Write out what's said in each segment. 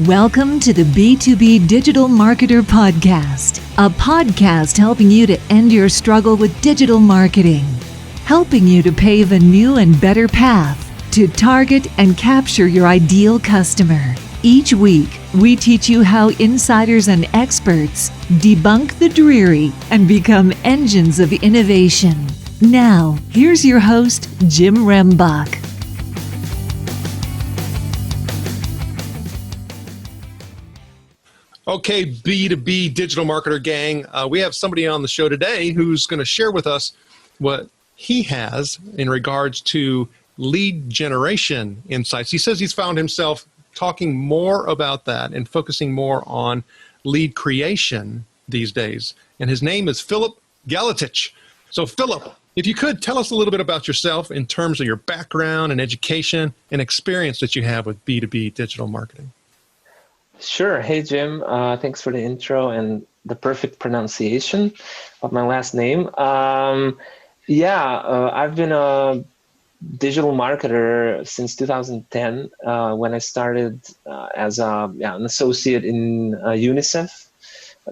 Welcome to the B2B Digital Marketer Podcast, a podcast helping you to end your struggle with digital marketing, helping you to pave a new and better path to target and capture your ideal customer. Each week, we teach you how insiders and experts debunk the dreary and become engines of innovation. Now, here's your host, Jim Rembach. Okay, B2B digital marketer gang, we have somebody on the show today who's going to share with us what he has in regards to lead generation insights. He says he's found himself talking more about that and focusing more on lead creation these days. And his name is Filip Galetic. So Filip, if you could tell us a little bit about yourself in terms of your background and education and experience that you have with B2B digital marketing. Sure. Hey, Jim. Thanks for the intro and the perfect pronunciation of my last name. I've been a digital marketer since 2010 when I started as an associate in UNICEF.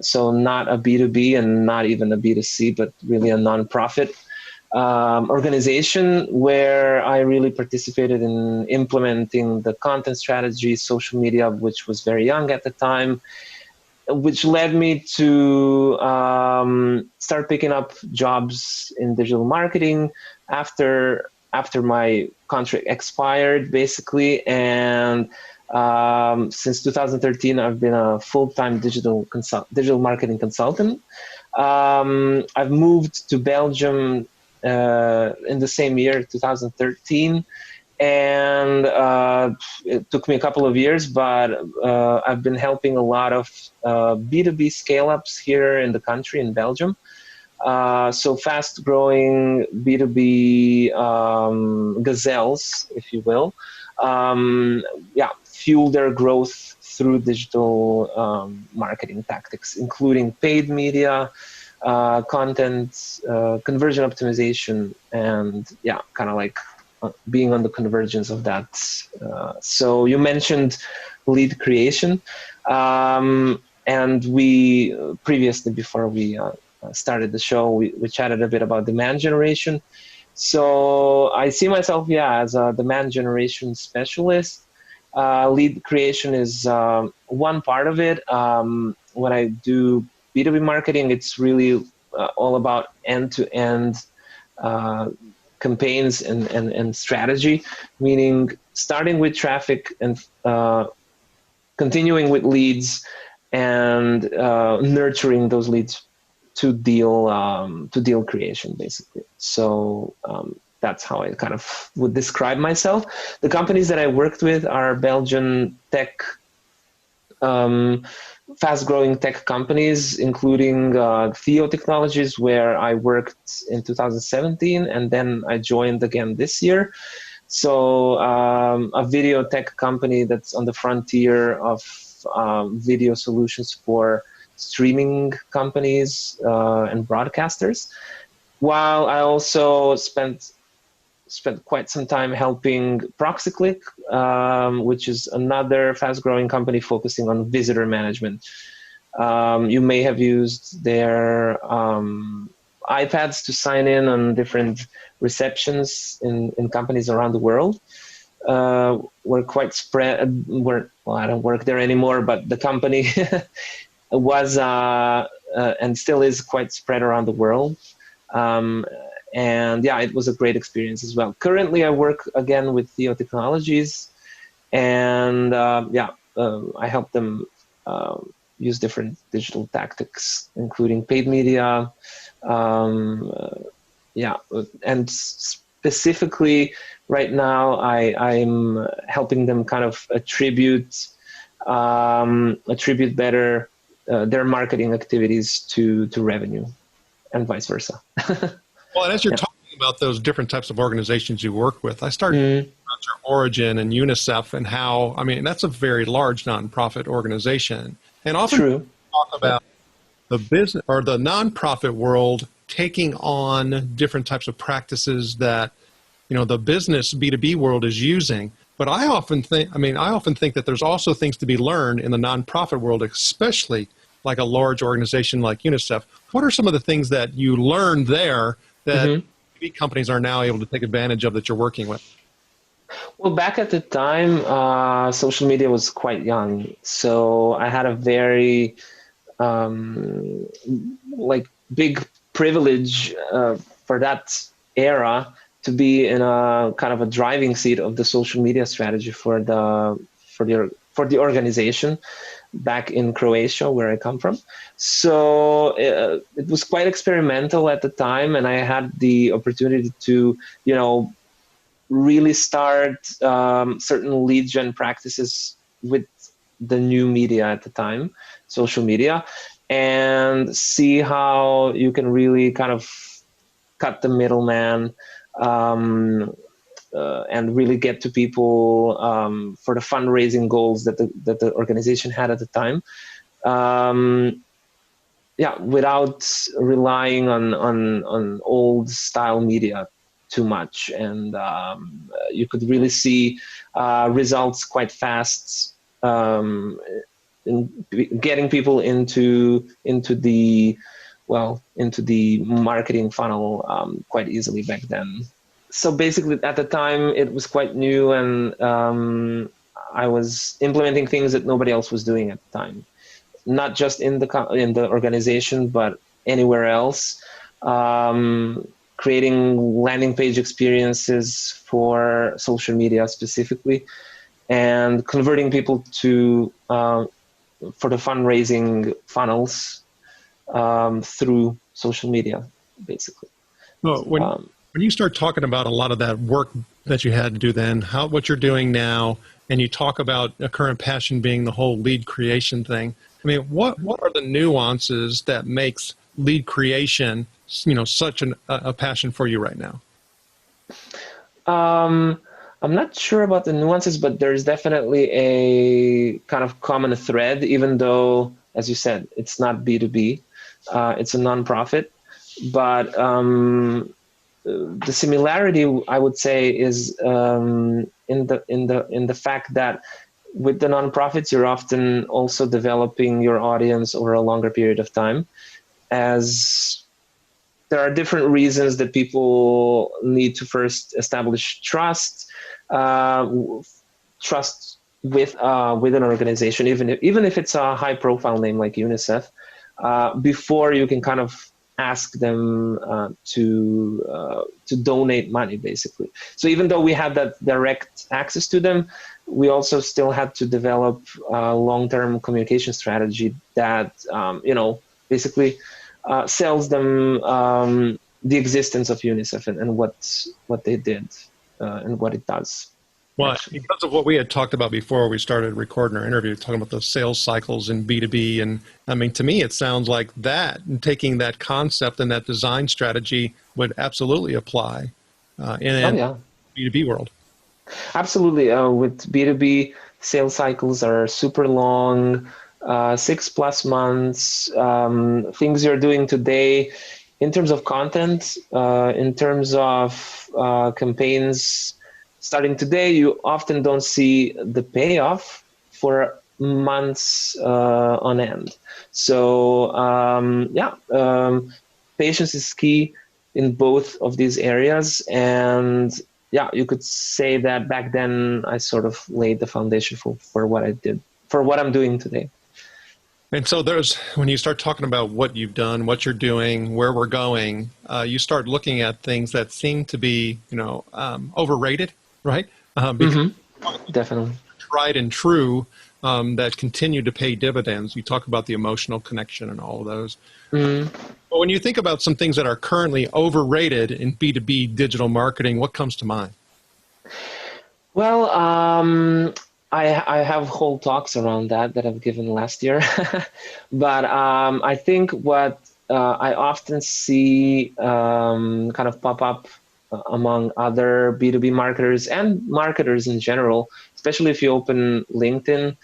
So not a B2B and not even a B2C, but really a nonprofit organization where I really participated in implementing the content strategy, social media, which was very young at the time, which led me to start picking up jobs in digital marketing after my contract expired, basically. And since 2013, I've been a full-time digital marketing consultant. I've moved to Belgium in the same year, 2013, and it took me a couple of years, but I've been helping a lot of B2B scale-ups here in the country, in Belgium. So fast-growing B2B gazelles, if you will, fuel their growth through digital marketing tactics, including paid media, content, conversion optimization, and kind of like being on the convergence of that. So you mentioned lead creation, and we previously, before we started the show, we chatted a bit about demand generation. So I see myself, as a demand generation specialist. Lead creation is one part of it. When I do B2B marketing, it's really all about end-to-end campaigns and strategy, meaning starting with traffic and continuing with leads and nurturing those leads to deal creation, basically. So that's how I kind of would describe myself. The companies that I worked with are Belgian tech, fast-growing tech companies, including Theo Technologies, where I worked in 2017, and then I joined again this year. So a video tech company that's on the frontier of video solutions for streaming companies and broadcasters. While I also spent quite some time helping ProxyClick, which is another fast-growing company focusing on visitor management. You may have used their iPads to sign in on different receptions in companies around the world. We're quite spread. I don't work there anymore, but the company was and still is quite spread around the world. And it was a great experience as well. Currently, I work again with Theo Technologies, and I help them use different digital tactics, including paid media, and specifically right now, I'm helping them kind of attribute better their marketing activities to revenue, and vice versa. Well, and as you're talking about those different types of organizations you work with, I started about your origin and UNICEF and how, that's a very large nonprofit organization. And often we talk about the business or the nonprofit world taking on different types of practices that, the business B2B world is using. But I often think that there's also things to be learned in the nonprofit world, especially like a large organization like UNICEF. What are some of the things that you learned there that big companies are now able to take advantage of that you're working with? Well, back at the time, social media was quite young, so I had a very big privilege for that era to be in a kind of a driving seat of the social media strategy for the organization back in Croatia, where I come from. So it was quite experimental at the time, and I had the opportunity to, really start certain lead gen practices with the new media at the time, social media, and see how you can really kind of cut the middleman and really get to people for the fundraising goals that the organization had at the time. Without relying on old style media too much, and you could really see results quite fast in getting people into the marketing funnel quite easily back then. So basically, at the time, it was quite new, and I was implementing things that nobody else was doing at the time, not just in the organization, but anywhere else. Creating landing page experiences for social media specifically, and converting people to for the fundraising funnels through social media, basically. Well, when you start talking about a lot of that work that you had to do then, what you're doing now, and you talk about a current passion being the whole lead creation thing, I mean, what are the nuances that makes lead creation, such a passion for you right now? I'm not sure about the nuances, but there's definitely a kind of common thread, even though, as you said, it's not B2B, it's a nonprofit. But the similarity, I would say, is in the fact that with the nonprofits, you're often also developing your audience over a longer period of time, as there are different reasons that people need to first establish trust with an organization, even if it's a high profile name like UNICEF, before you can kind of ask them to donate money, basically. So even though we had that direct access to them, we also still had to develop a long-term communication strategy that basically sells them the existence of UNICEF and what they did and what it does. Well, actually. Because of what we had talked about before we started recording our interview, talking about the sales cycles in B2B, and I mean, to me, it sounds like that, and taking that concept and that design strategy would absolutely apply in B2B world. Absolutely. With B2B, sales cycles are super long, 6+ months. Things you're doing today in terms of content, in terms of campaigns starting today, you often don't see the payoff for months on end. So patience is key in both of these areas. And you could say that back then I sort of laid the foundation for what I did, for what I'm doing today. And so when you start talking about what you've done, what you're doing, where we're going, you start looking at things that seem to be, overrated, right? Because definitely tried and true that continue to pay dividends. You talk about the emotional connection and all of those. But when you think about some things that are currently overrated in B2B digital marketing, what comes to mind? Well, I have whole talks around that I've given last year. But I think what I often see kind of pop up among other B2B marketers and marketers in general, especially if you open LinkedIn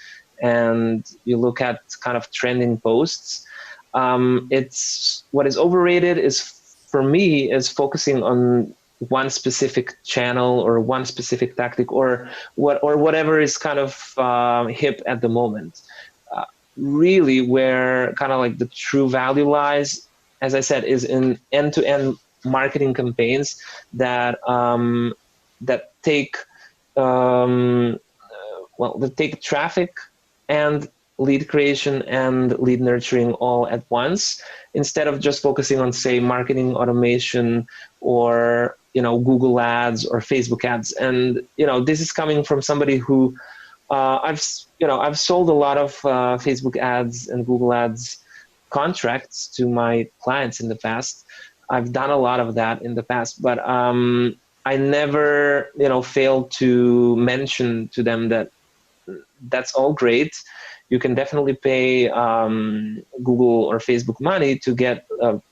and you look at kind of trending posts, it's what is overrated is, for me, is focusing on one specific channel or one specific tactic or whatever is kind of hip at the moment. Really, where kind of like the true value lies, as I said, is in end-to-end marketing campaigns that that take that take traffic and lead creation and lead nurturing all at once, instead of just focusing on, say, marketing automation or Google ads or Facebook ads. And this is coming from somebody who I've sold a lot of Facebook ads and Google ads contracts to my clients in the past. I've done a lot of that in the past, but I never failed to mention to them that that's all great. You can definitely pay Google or Facebook money to get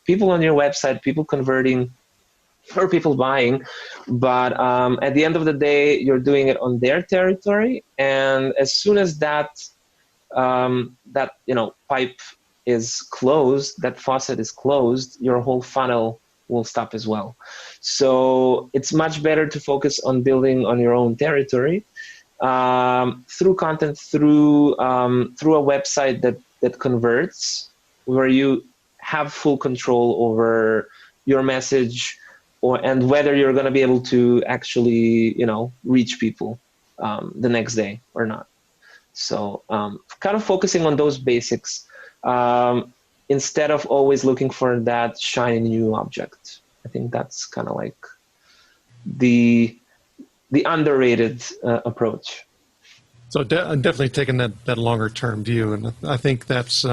people on your website, people converting or people buying. But at the end of the day, you're doing it on their territory. And as soon as that pipe is closed, that faucet is closed, your whole funnel will stop as well. So it's much better to focus on building on your own territory. Through content, through a website that converts, where you have full control over your message, and whether you're going to be able to actually reach people the next day or not. So kind of focusing on those basics instead of always looking for that shiny new object. I think that's kind of like the underrated approach. So definitely taking that longer term view, and I think that's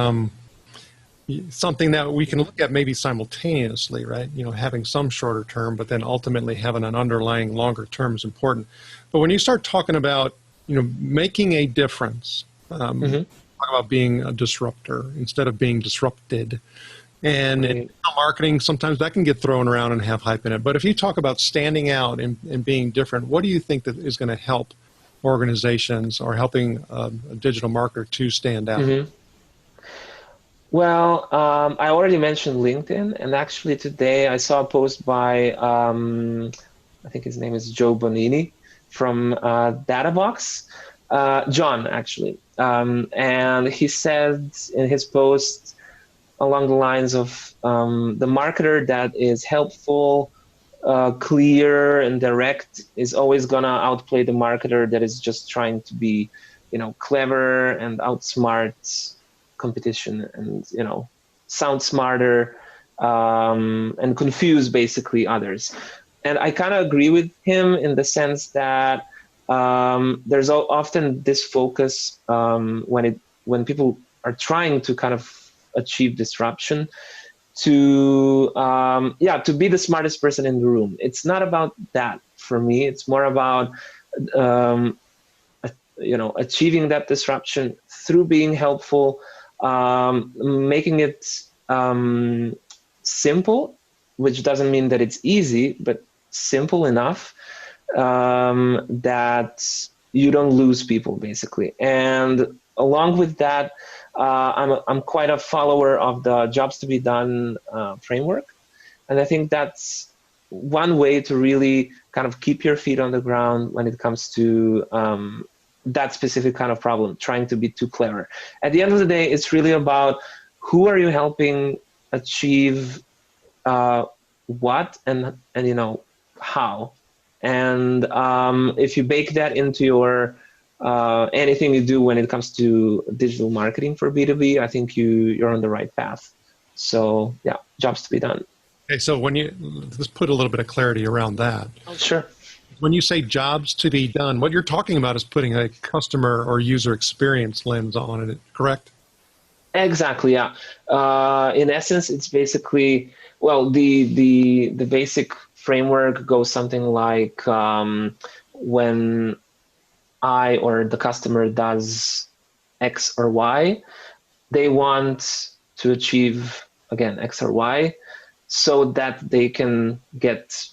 something that we can look at maybe simultaneously, right? Having some shorter term, but then ultimately having an underlying longer term is important. But when you start talking about making a difference, talk about being a disruptor instead of being disrupted. And in marketing, sometimes that can get thrown around and have hype in it. But if you talk about standing out and being different, what do you think that is going to help organizations or helping a digital marketer to stand out? Mm-hmm. Well, I already mentioned LinkedIn, and actually today I saw a post by, I think his name is Joe Bonini from Databox, John actually. And he said in his post along the lines of the marketer that is helpful, clear and direct is always gonna outplay the marketer that is just trying to be, clever and outsmart competition and, sound smarter and confuse basically others. And I kind of agree with him in the sense that there's often this focus when people are trying to kind of achieve disruption to be the smartest person in the room. It's not about that for me. It's more about achieving that disruption through being helpful, making it simple, which doesn't mean that it's easy, but simple enough that you don't lose people basically. And along with that, I'm quite a follower of the jobs to be done framework. And I think that's one way to really kind of keep your feet on the ground when it comes to that specific kind of problem, trying to be too clever. At the end of the day, it's really about who are you helping achieve what and how. And if you bake that into your anything you do when it comes to digital marketing for B2B, I think you're on the right path. So yeah, jobs to be done. Okay, so let's put a little bit of clarity around that. Oh, sure. When you say jobs to be done, what you're talking about is putting a customer or user experience lens on it, correct? Exactly, yeah. In essence, it's basically, well, the basic framework goes something like when I or the customer does X or Y, they want to achieve, again, X or Y, so that they can get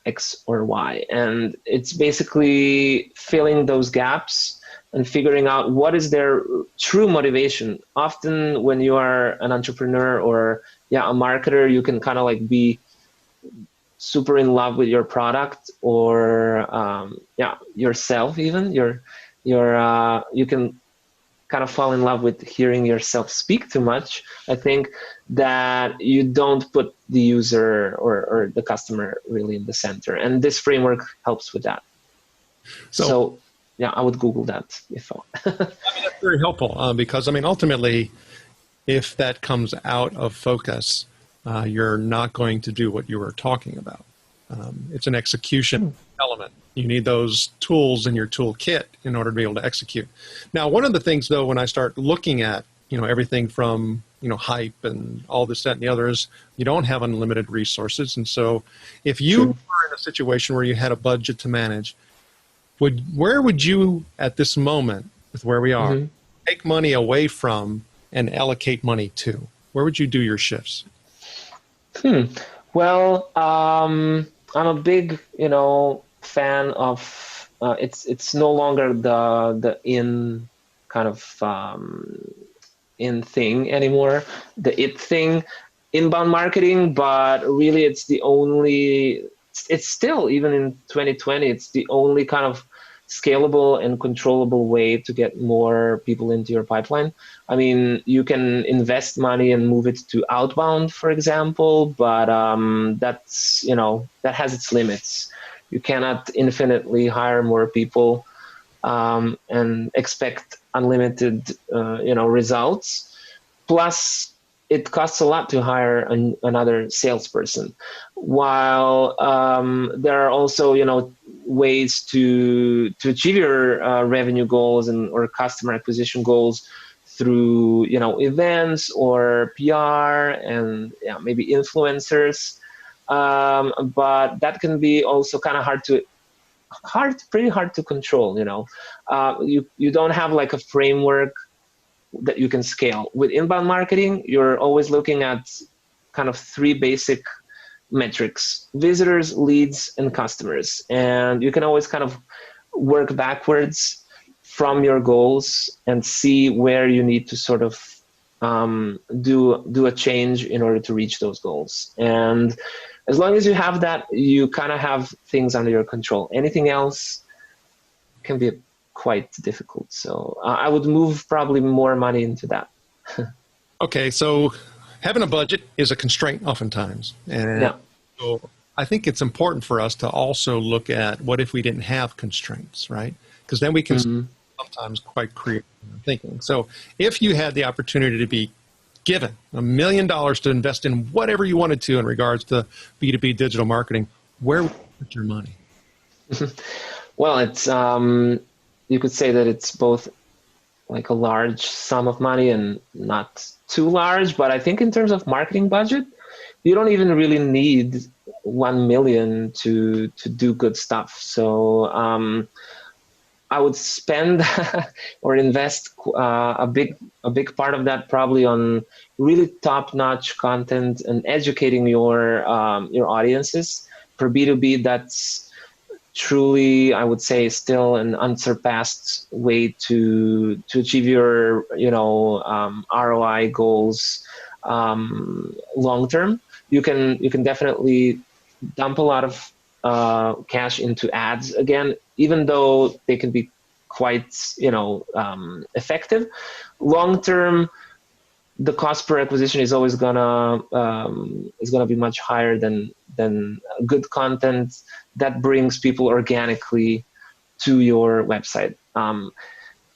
X or Y. And it's basically filling those gaps and figuring out what is their true motivation. Often when you are an entrepreneur or a marketer, you can kind of like be super in love with your product or yourself, even you can kind of fall in love with hearing yourself speak too much. I think that you don't put the user or the customer really in the center, and this framework helps with that. So yeah, I would Google that if I mean, that's very helpful because, I mean, ultimately, if that comes out of focus, you're not going to do what you were talking about. It's an execution element. You need those tools in your toolkit in order to be able to execute. Now, one of the things, though, when I start looking at, everything from, hype and all this, that, and the other is you don't have unlimited resources. And so if you were in a situation where you had a budget to manage, where would you, at this moment, with where we are, take money away from and allocate money to? Where would you do your shifts? Well, I'm a big, fan of it's no longer the in kind of in thing anymore, the it thing, inbound marketing, but really it's still, even in 2020, it's the only kind of scalable and controllable way to get more people into your pipeline. I mean, you can invest money and move it to outbound, for example, but that's, that has its limits. You cannot infinitely hire more people and expect unlimited, results. Plus, it costs a lot to hire another salesperson. While there are also, ways to achieve your revenue goals or customer acquisition goals through, events or PR and maybe influencers. But that can be also kind of pretty hard to control. You don't have like a framework that you can scale. With inbound marketing, you're always looking at kind of three basic metrics: visitors, leads, and customers. And you can always kind of work backwards from your goals and see where you need to sort of do a change in order to reach those goals. And as long as you have that, you kind of have things under your control. Anything else can be quite difficult. So I would move probably more money into that. Okay, so having a budget is a constraint oftentimes. And so I think it's important for us to also look at what if we didn't have constraints, right? Because then we can sometimes quite creative in thinking. So if you had the opportunity to be given $1 million to invest in whatever you wanted to in regards to B2B digital marketing, where would you put your money? Well, it's you could say that it's both like a large sum of money and not too large, but I think in terms of marketing budget, you don't even really need 1 million to do good stuff. So I would spend or invest a big part of that probably on really top-notch content and educating your audiences. For B2B, that's truly, I would say, still an unsurpassed way to achieve your ROI goals long term. You can definitely dump a lot of cash into ads again, even though they can be quite effective. Long term, the cost per acquisition is always gonna be much higher than good content that brings people organically to your website.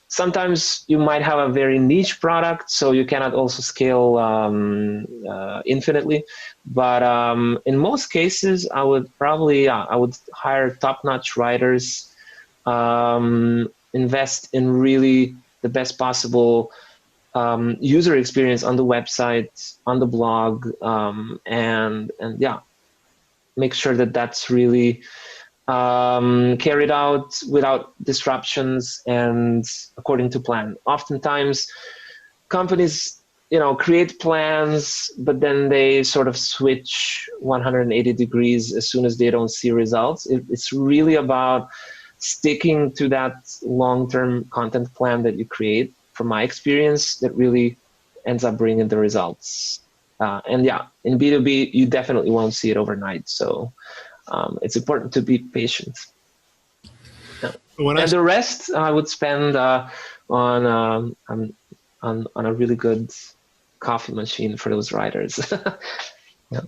Sometimes you might have a very niche product, so you cannot also scale infinitely. But in most cases, I would hire top-notch writers, invest in really the best possible user experience on the website, on the blog, and make sure that that's really carried out without disruptions and according to plan. Oftentimes, companies, create plans, but then they sort of switch 180 degrees as soon as they don't see results. It's really about sticking to that long-term content plan that you create. From my experience, that really ends up bringing the results. And yeah, in B2B, you definitely won't see it overnight. So it's important to be patient. Yeah. And the rest I would spend on a really good coffee machine for those writers. Yeah.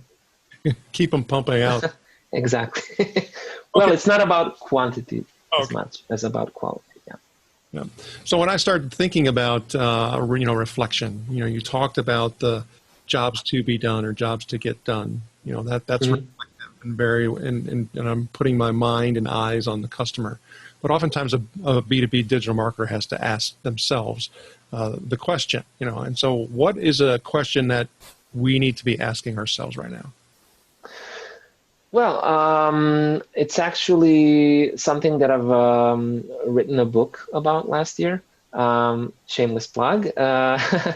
Keep them pumping out. Exactly. Well, it's not about quantity as much as about quality. Yeah. Yeah. So when I started thinking about reflection, you talked about the jobs to be done or jobs to get done. That's reflective and very, and I'm putting my mind and eyes on the customer. But oftentimes a B2B digital marketer has to ask themselves the question, and so what is a question that we need to be asking ourselves right now? Well, it's actually something that I've written a book about last year. Shameless plug. But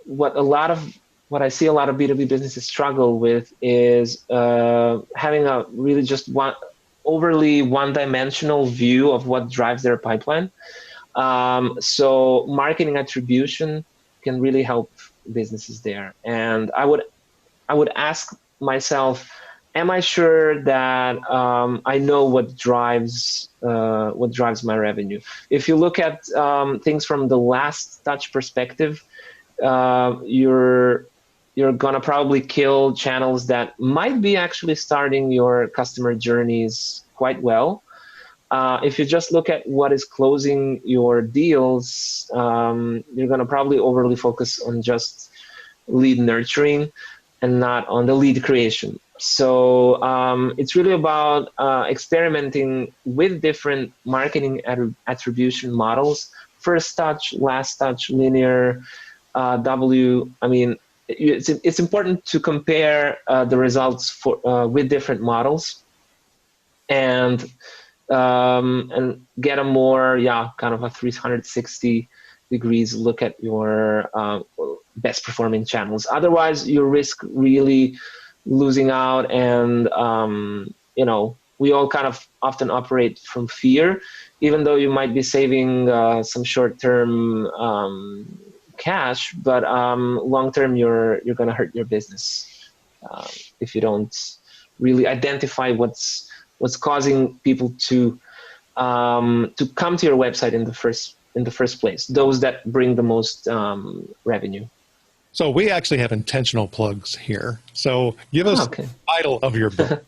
what I see a lot of B2B businesses struggle with is having a really just overly one-dimensional view of what drives their pipeline. So marketing attribution can really help businesses there. And I would ask myself, am I sure that I know what drives my revenue? If you look at things from the last touch perspective, you're gonna probably kill channels that might be actually starting your customer journeys quite well. If you just look at what is closing your deals, you're gonna probably overly focus on just lead nurturing and not on the lead creation. So it's really about experimenting with different marketing attribution models: first touch, last touch, linear, W. I mean, it's important to compare the results with different models and get a more kind of a 360 degrees look at your best performing channels. Otherwise, you risk really losing out. And we all kind of often operate from fear, even though you might be saving some short-term cash, but long-term you're going to hurt your business if you don't really identify what's causing people to come to your website in the first place, those that bring the most revenue. So we actually have intentional plugs here. So give us the title of your book.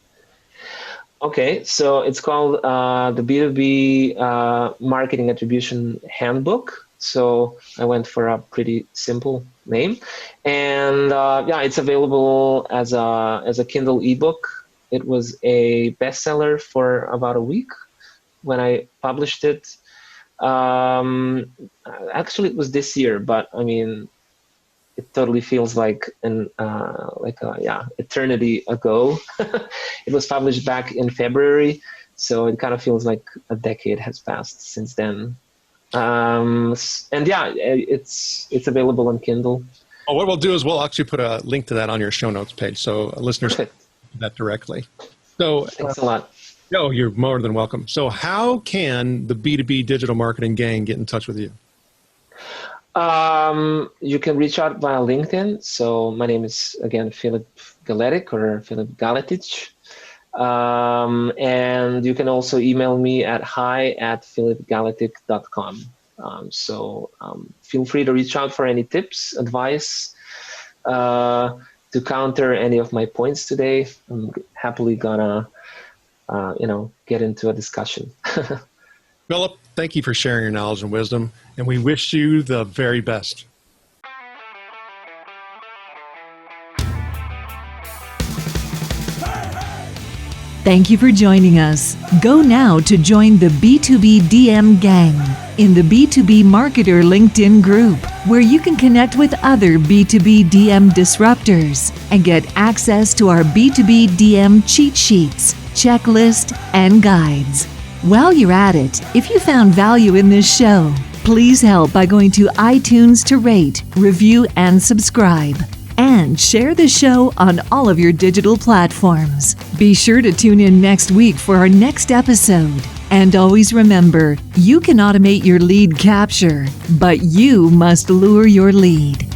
Okay, so it's called the B2B Marketing Attribution Handbook. So I went for a pretty simple name, and it's available as a Kindle ebook. It was a bestseller for about a week when I published it. Actually, it was this year, but I mean, it totally feels like eternity ago. It was published back in February, so it kind of feels like a decade has passed since then. It's available on Kindle. Oh, what we'll do is we'll actually put a link to that on your show notes page, so listeners can do that directly. So thanks a lot. No, you're more than welcome. So how can the B2B Digital Marketing Gang get in touch with you? You can reach out via LinkedIn. So my name is, again, Filip Galetic or Filip Galetic. And you can also email me at hi@filipgaletic.com. Feel free to reach out for any tips, advice, to counter any of my points today. I'm happily gonna get into a discussion. Filip, thank you for sharing your knowledge and wisdom, and we wish you the very best. Thank you for joining us. Go now to join the B2B DM gang in the B2B Marketer LinkedIn group, where you can connect with other B2B DM disruptors and get access to our B2B DM cheat sheets, checklist, and guides. While you're at it, if you found value in this show, please help by going to iTunes to rate, review, and subscribe. And share the show on all of your digital platforms. Be sure to tune in next week for our next episode. And always remember, you can automate your lead capture, but you must lure your lead.